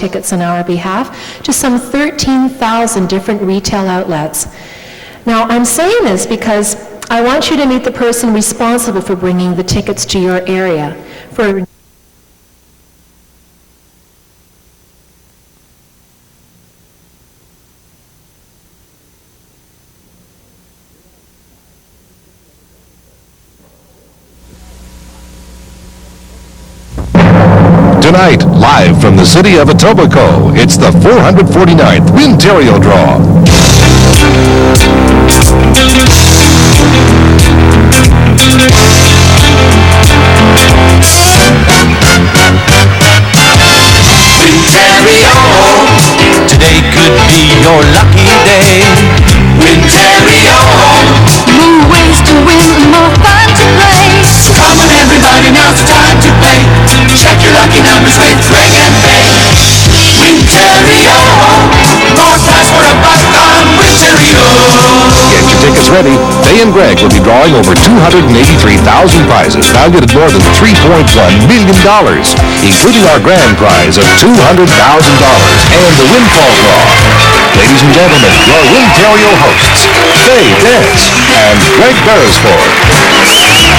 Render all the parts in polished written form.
tickets on our behalf to some 13,000 different retail outlets. Now, I'm saying this because I want you to meet the person responsible for bringing the tickets to your area. Tonight, live from the city of Etobicoke, it's the 449th Wintario Draw. Wintario, today could be your lucky day. Wintario, more ways to win and more fun to play. So come on everybody, now's the time to play. Check your lucky numbers with Greg and Faye. Wintario, more prize for a buck on Wintario. Get your tickets ready. Faye and Greg will be drawing over 283,000 prizes valued at more than $3.1 million, including our grand prize of $200,000 and the windfall draw. Ladies and gentlemen, your Wintario hosts, Faye Dance and Greg Beresford. Thank you.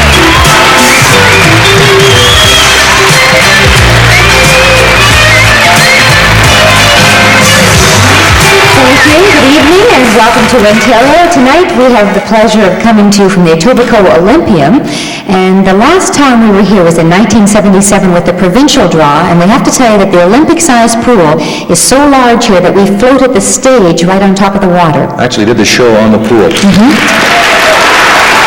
Good evening and welcome to Wintario. Tonight we have the pleasure of coming to you from the Etobicoke Oylmpium. And the last time we were here was in 1977 with the provincial draw. And we have to tell you that the Olympic-sized pool is so large here that we floated the stage right on top of the water. Actually did the show on the pool.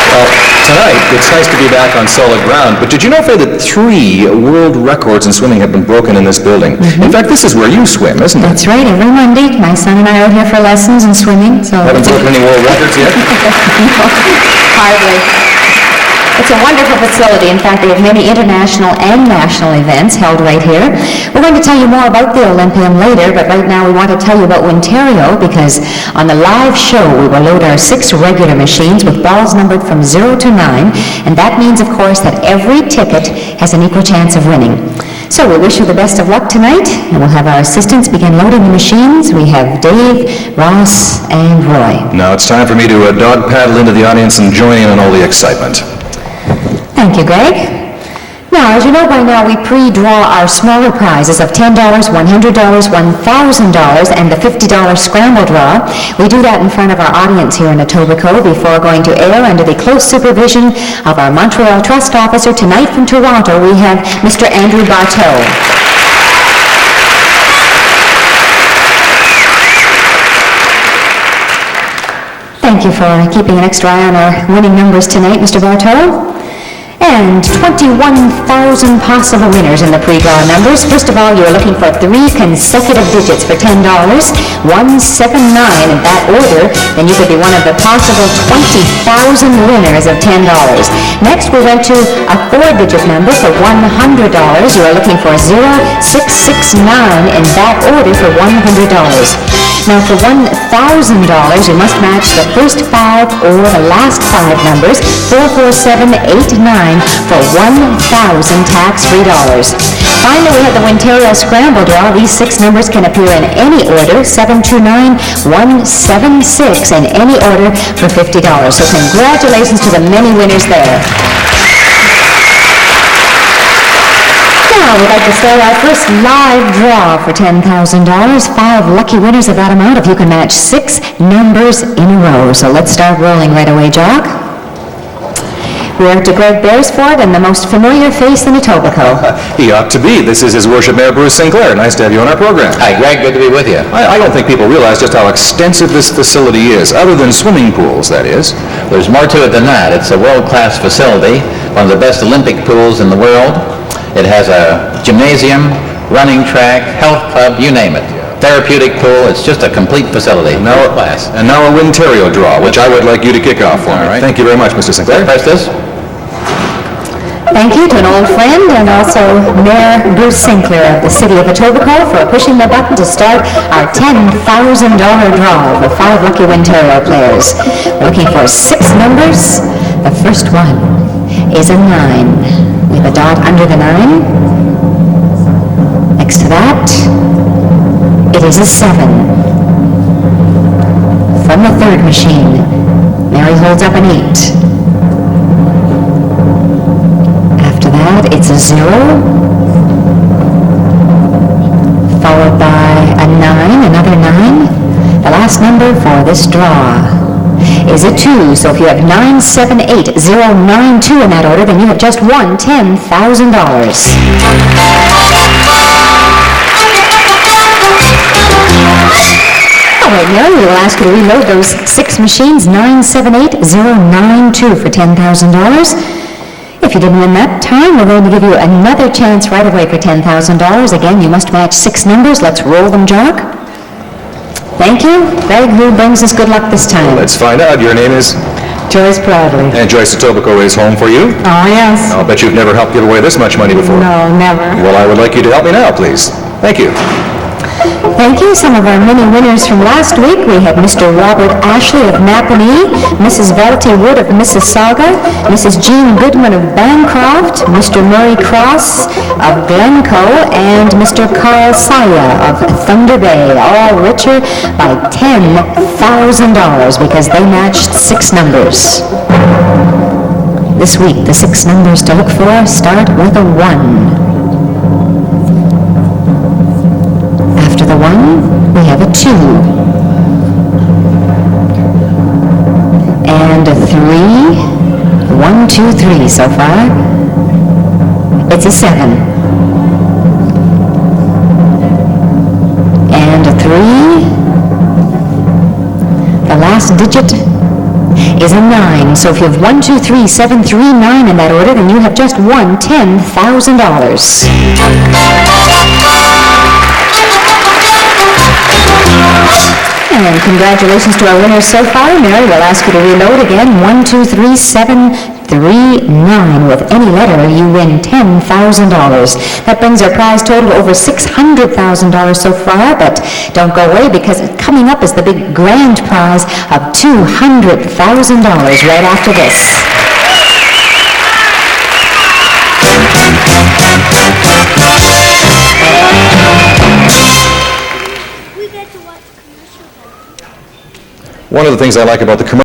Well, tonight, it's nice to be back on solid ground, but did you know, Faye, that 3 world records in swimming have been broken in this building? In fact, this is where you swim, isn't it? That's right. Every Monday, my son and I are out here for lessons in swimming. So Haven't broken any world records yet? No, hardly. It's a wonderful facility. In fact, they have many international and national events held right here. We're going to tell you more about the Olympium later, but right now we want to tell you about Wintario because on the live show we will load our 6 regular machines with balls numbered from 0 to 9, and that means, of course, that every ticket has an equal chance of winning. So we wish you the best of luck tonight, and we'll have our assistants begin loading the machines. We have Dave, Ross, and Roy. Now it's time for me to dog paddle into the audience and join in on all the excitement. Thank you, Greg. Now, as you know by now, we pre-draw our smaller prizes of $10, $100, $1,000, and the $50 scramble draw. We do that in front of our audience here in Etobicoke before going to air under the close supervision of our Montreal Trust officer. Tonight from Toronto, we have Mr. Andrew Barteau. Thank you for keeping an extra eye on our winning numbers tonight, Mr. Barteau. And 21,000 possible winners in the pre-draw numbers. First of all, you're looking for 3 consecutive digits for $10, 179 in that order, then you could be one of the possible 20,000 winners of $10. Next, we went to a 4-digit number for $100. You are looking for 0669 in that order for $100. Now, for $1,000, you must match the first 5 or the last 5 numbers, 44789, for $1,000 tax-free dollars. Finally, we have the Wintario Scramble Draw. These 6 numbers can appear in any order, 729, 176, in any order for $50. So congratulations to the many winners there. Now, we'd like to start our first live draw for $10,000. 5 lucky winners of that amount if you can match 6 numbers in a row. So let's start rolling right away, Jock. We're to Greg Beresford and the most familiar face in Etobicoke. He ought to be. This is His Worship Mayor Bruce Sinclair. Nice to have you on our program. Hi, Greg. Good to be with you. I don't think people realize just how extensive this facility is, other than swimming pools, that is. There's more to it than that. It's a world-class facility, one of the best Olympic pools in the world. It has a gymnasium, running track, health club, you name it. Therapeutic pool. It's just a complete facility. Now, class. And now a Wintario draw, which I would like you to kick off for me. right. Thank you very much, Mr. Sinclair. Press this. Thank you to an old friend and also Mayor Bruce Sinclair of the city of Etobicoke for pushing the button to start our $10,000 draw for 5 lucky Wintario players. We're looking for 6 numbers. The first one is a 9. We have a dot under the 9. Next to that, is a 7. From the third machine, Mary holds up an 8. After that, it's a 0, followed by a 9, another 9. The last number for this draw is a 2. So if you have 9, 7, 8, 0, 9, 2 in that order, then you have just won $10,000. All right, Mary, we will ask you to reload those 6 machines, 9, 7, 8, 0, 9, 2 for $10,000. If you didn't win that time, we're going to give you another chance right away for $10,000. Again, you must match 6 numbers. Let's roll them, Jock. Thank you. Greg, who brings us good luck this time? Let's find out. Your name is? Joyce Bradley. And Joyce, Etobicoke is home for you? Oh, yes. I'll bet you've never helped give away this much money before. No, never. Well, I would like you to help me now, please. Thank you. Thank you. Some of our many winners from last week. We had Mr. Robert Ashley of Napanee, Mrs. Velty Wood of Mississauga, Mrs. Jean Goodman of Bancroft, Mr. Murray Cross of Glencoe, and Mr. Carl Saya of Thunder Bay, all richer by $10,000 because they matched 6 numbers. This week, the 6 numbers to look for start with a 1. After the 1, we have a 2. And a 3. 1, 2, 3 so far. It's a 7. And a 3. The last digit is a 9. So if you have 1, 2, 3, 7, 3, 9 in that order, then you have just won $10,000. And congratulations to our winners so far. Mary will ask you to reload again. 1, 2, 3, 7, 3, 9. With any letter, you win $10,000. That brings our prize total to over $600,000 so far, but don't go away because coming up is the big grand prize of $200,000 right after this. One of the things I like about the commercial